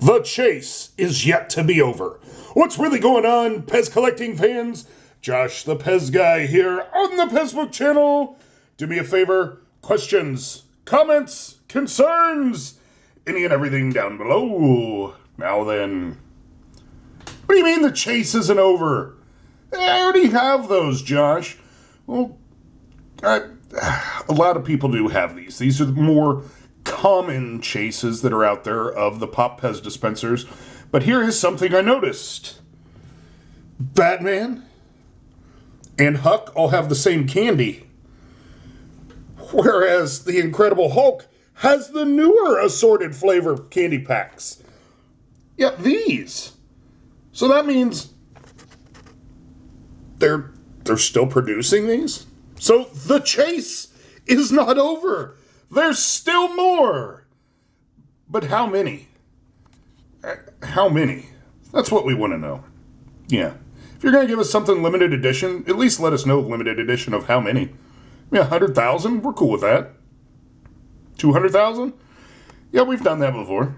The chase is yet to be over. What's really going on, Pez collecting fans? Josh the Pez guy here on the Pezbook channel. Do me a favor, questions, comments, concerns, any and everything down below. Now then, what do you mean the chase isn't over? I already have those, Josh. Well, a lot of people do have these. These are the more common chases that are out there of the Pop PEZ dispensers. But here is something I noticed. Batman and Huck all have the same candy, whereas the Incredible Hulk has the newer assorted flavor candy packs. Yeah, these. So that means they're still producing these? So the chase is not over. There's still more. But how many? How many? That's what we want to know. Yeah. If you're going to give us something limited edition, at least let us know limited edition of how many. Yeah, 100,000? We're cool with that. 200,000? Yeah, we've done that before.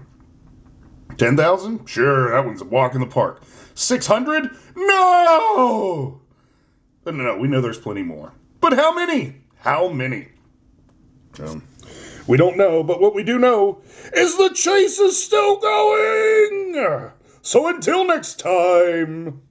10,000? Sure, that one's a walk in the park. 600? No! But no, we know there's plenty more. But how many? How many? We don't know, but what we do know is the chase is still going! So until next time...